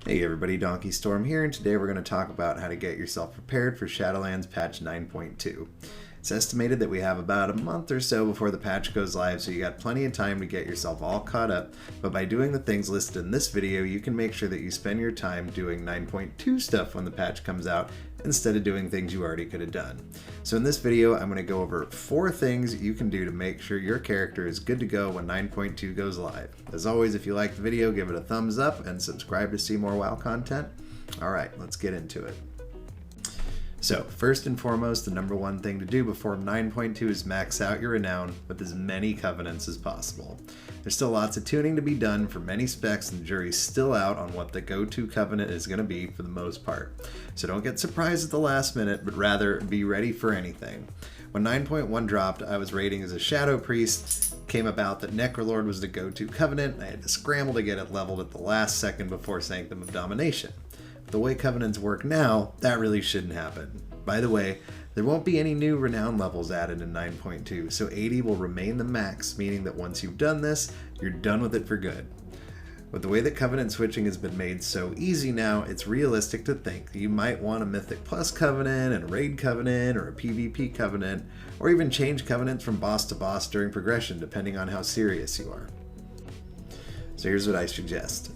Hey everybody, Donkey Storm here, and today we're going to talk about how to get yourself prepared for Shadowlands patch 9.2. It's estimated that we have about a month or so before the patch goes live, so you got plenty of time to get yourself all caught up, but by doing the things listed in this video, you can make sure that you spend your time doing 9.2 stuff when the patch comes out, instead of doing things you already could have done. So in this video, I'm going to go over 4 things you can do to make sure your character is good to go when 9.2 goes live. As always, if you like the video, give it a thumbs up and subscribe to see more WoW content. Alright, let's get into it. So, first and foremost, the number one thing to do before 9.2 is max out your renown with as many covenants as possible. There's still lots of tuning to be done for many specs, and the jury's still out on what the go-to covenant is going to be for the most part. So don't get surprised at the last minute, but rather be ready for anything. When 9.1 dropped, I was raiding as a Shadow Priest. Came about that Necrolord was the go-to covenant, and I had to scramble to get it leveled at the last second before Sanctum of Domination. The way covenants work now, that really shouldn't happen. By the way, there won't be any new renown levels added in 9.2, so 80 will remain the max, meaning that once you've done this, you're done with it for good. With the way that covenant switching has been made so easy now, it's realistic to think that you might want a Mythic Plus covenant, and a Raid covenant, or a PvP covenant, or even change covenants from boss to boss during progression, depending on how serious you are. So here's what I suggest.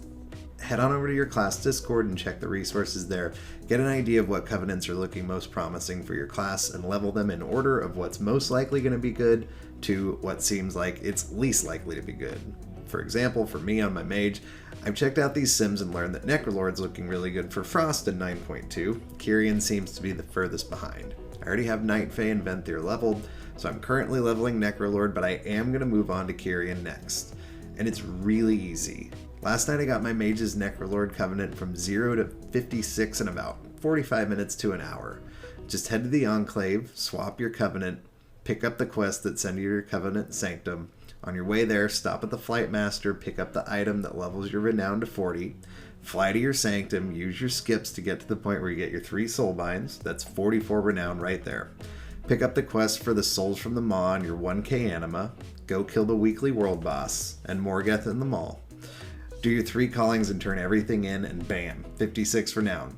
Head on over to your class Discord and check the resources there. Get an idea of what covenants are looking most promising for your class and level them in order of what's most likely going to be good to what seems like it's least likely to be good. For example, for me on my mage, I've checked out these sims and learned that Necrolord's looking really good for Frost in 9.2. Kyrian seems to be the furthest behind. I already have Night Fae and Venthyr leveled, so I'm currently leveling Necrolord, but I am going to move on to Kyrian next. And it's really easy. Last night I got my mage's Necrolord covenant from 0 to 56 in about 45 minutes to an hour. Just head to the Enclave, swap your covenant, pick up the quest that sends you your covenant sanctum. On your way there, stop at the Flight Master, pick up the item that levels your renown to 40, fly to your sanctum, use your skips to get to the point where you get your 3 soul binds. That's 44 renown right there. Pick up the quest for the souls from the Maw and your 1k anima, go kill the weekly world boss, and Morgeth in the mall. Do your 3 callings and turn everything in, and bam, 56 renown.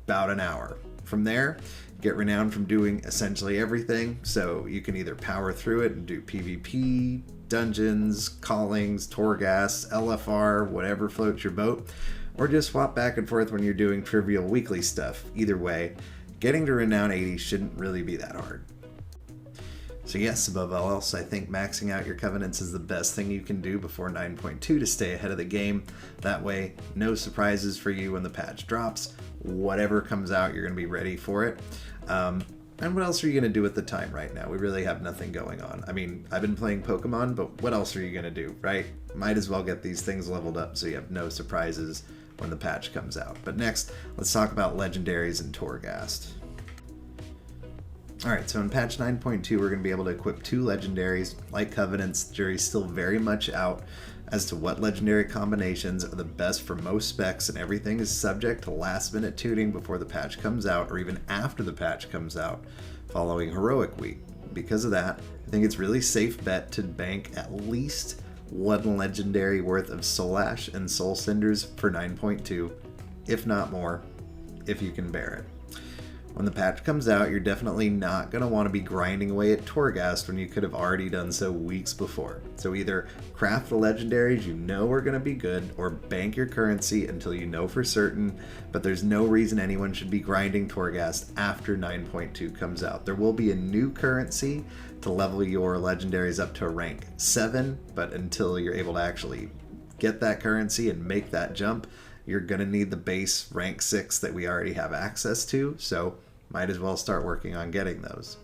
About an hour. From there, get renown from doing essentially everything, so you can either power through it and do PvP, dungeons, callings, Torghast, LFR, whatever floats your boat, or just swap back and forth when you're doing trivial weekly stuff. Either way, getting to renown 80 shouldn't really be that hard. So yes, above all else, I think maxing out your covenants is the best thing you can do before 9.2 to stay ahead of the game. That way, no surprises for you when the patch drops. Whatever comes out, you're going to be ready for it. And what else are you going to do with the time right now? We really have nothing going on. I mean, I've been playing Pokemon, but what else are you going to do, right? Might as well get these things leveled up so you have no surprises when the patch comes out. But next, let's talk about Legendaries and Torghast. Alright, so in patch 9.2 we're going to be able to equip 2 legendaries. Like covenants, the jury's still very much out as to what legendary combinations are the best for most specs, and everything is subject to last minute tuning before the patch comes out, or even after the patch comes out following Heroic Week. Because of that, I think it's really safe bet to bank at least 1 legendary worth of Soul Ash and Soul Cinders for 9.2, if not more, if you can bear it. When the patch comes out, you're definitely not going to want to be grinding away at Torghast when you could have already done so weeks before. So either craft the legendaries you know are going to be good, or bank your currency until you know for certain, but there's no reason anyone should be grinding Torghast after 9.2 comes out. There will be a new currency to level your legendaries up to rank 7, but until you're able to actually get that currency and make that jump, you're going to need the base rank 6 that we already have access to, so might as well start working on getting those.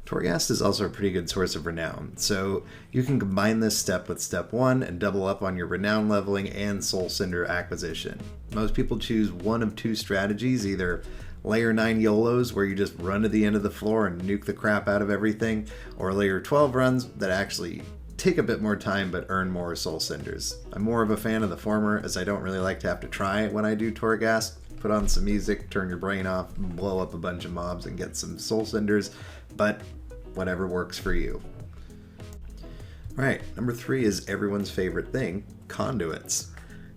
Torghast is also a pretty good source of renown, so you can combine this step with step 1 and double up on your renown leveling and Soul Cinder acquisition. Most people choose one of 2 strategies, either layer 9 YOLOs where you just run to the end of the floor and nuke the crap out of everything, or layer 12 runs that actually take a bit more time but earn more Soul Cinders. I'm more of a fan of the former, as I don't really like to have to try it when I do Torghast. Put on some music, turn your brain off, blow up a bunch of mobs and get some Soul Cinders, but whatever works for you. Alright, number 3 is everyone's favorite thing, Conduits.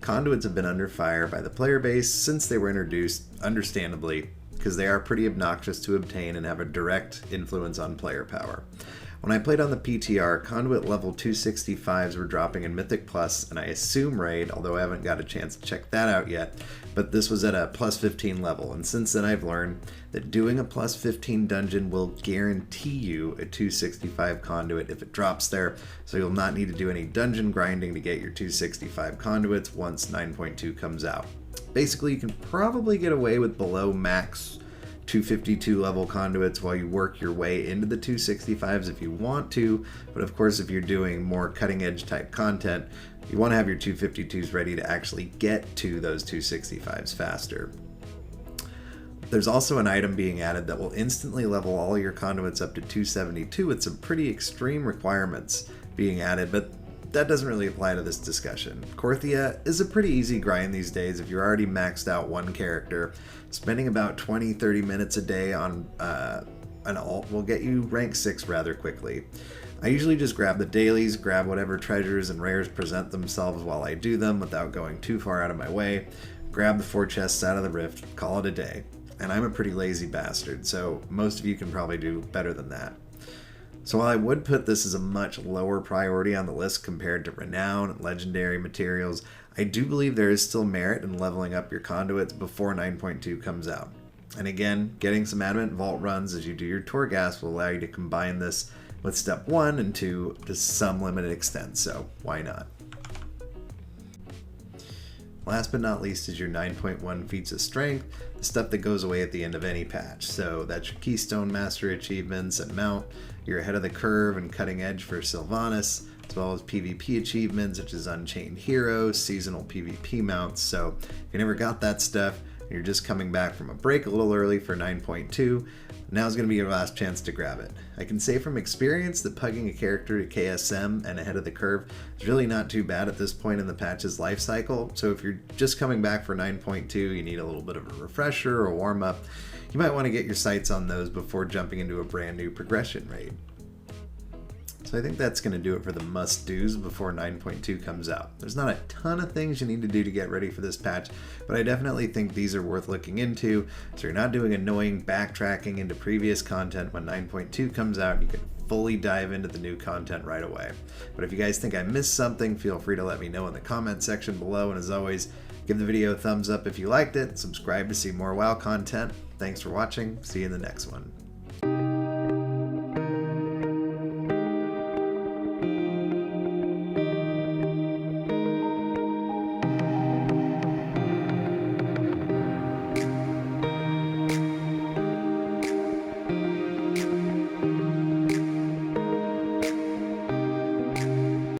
Conduits have been under fire by the player base since they were introduced, understandably, because they are pretty obnoxious to obtain and have a direct influence on player power. When I played on the PTR, Conduit level 265s were dropping in Mythic Plus, and I assume Raid, although I haven't got a chance to check that out yet, but this was at a plus 15 level, and since then I've learned that doing a plus 15 dungeon will guarantee you a 265 Conduit if it drops there, so you'll not need to do any dungeon grinding to get your 265 Conduits once 9.2 comes out. Basically, you can probably get away with below max 252 level Conduits while you work your way into the 265s if you want to, but of course if you're doing more cutting edge type content, you want to have your 252s ready to actually get to those 265s faster. There's also an item being added that will instantly level all your Conduits up to 272 with some pretty extreme requirements being added, but that doesn't really apply to this discussion. Korthia is a pretty easy grind these days if you're already maxed out one character. Spending about 20-30 minutes a day on an alt will get you rank 6 rather quickly. I usually just grab the dailies, grab whatever treasures and rares present themselves while I do them without going too far out of my way, grab the 4 chests out of the rift, call it a day. And I'm a pretty lazy bastard, so most of you can probably do better than that. So while I would put this as a much lower priority on the list compared to Renown and Legendary materials, I do believe there is still merit in leveling up your Conduits before 9.2 comes out. And again, getting some Adamant Vault runs as you do your Torghast will allow you to combine this with Step 1 and 2 to some limited extent, so why not? Last but not least is your 9.1 Feats of Strength, the stuff that goes away at the end of any patch. So that's your Keystone Master achievements and Mount, your ahead of the curve and cutting edge for Sylvanas, as well as PvP achievements such as Unchained Heroes, seasonal PvP mounts. So if you never got that stuff and you're just coming back from a break a little early for 9.2, now's going to be your last chance to grab it. I can say from experience that pugging a character to KSM and ahead of the curve is really not too bad at this point in the patch's life cycle, so if you're just coming back for 9.2, you need a little bit of a refresher or warm-up, you might want to get your sights on those before jumping into a brand new progression raid. So I think that's going to do it for the must-dos before 9.2 comes out. There's not a ton of things you need to do to get ready for this patch, but I definitely think these are worth looking into, so you're not doing annoying backtracking into previous content when 9.2 comes out. You can fully dive into the new content right away. But if you guys think I missed something, feel free to let me know in the comment section below, and as always, give the video a thumbs up if you liked it, subscribe to see more WoW content. Thanks for watching, see you in the next one.